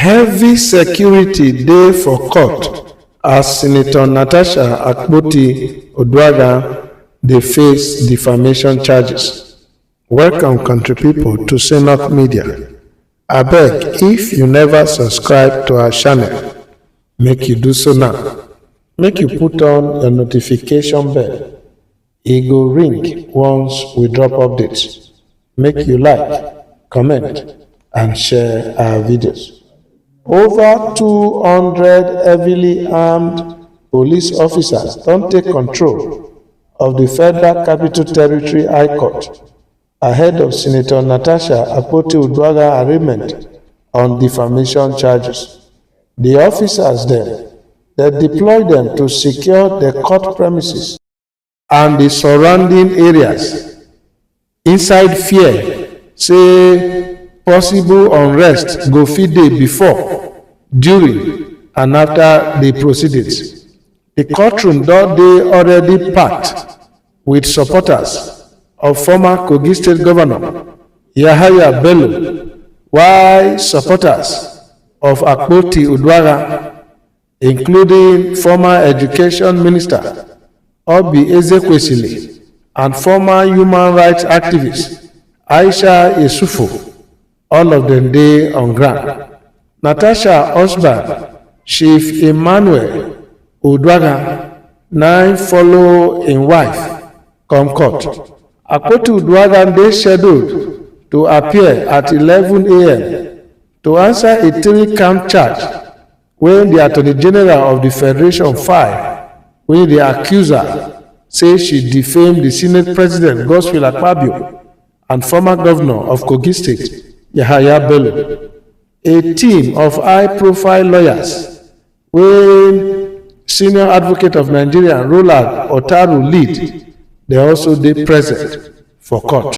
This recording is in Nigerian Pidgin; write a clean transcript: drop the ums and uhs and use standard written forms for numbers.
Heavy security dey for court as Senator Natasha Uduaghan dey face defamation charges. Welcome, country people, to Senate Media. Abeg, if you never subscribe to our channel, make you do so now. Make you put on your notification bell. E go ring once we drop updates. Make you like, comment, and share our videos. Over 200 heavily armed police officers don take control of the Federal Capital Territory High Court ahead of Senator Natasha Uduaghan arraignment on defamation charges. The officers they deploy them to secure the court premises and the surrounding areas inside fear say possible unrest go fit dey before, during, and after the proceedings. The courtroom don dey already packed with supporters of former Kogi State Governor Yahaya Bello, while supporters of Uduaghan, including former Education Minister Obi Ezekwesili and former human rights activist Aisha Yesufu, all of them dey on ground. Natasha husband, Chief Emmanuel Uduaghan, now follow im wife come court. Uduaghan dey scheduled to appear at 11 a.m. to answer a 3-count charge when the Attorney General of the Federation file, when the accuser say she defamed the Senate President Godswill Akpabio and former Governor of Kogi State Yahaya Bello. A team of high-profile lawyers wey Senior Advocate of Nigeria Roland Otaru lead, they also dey present for court.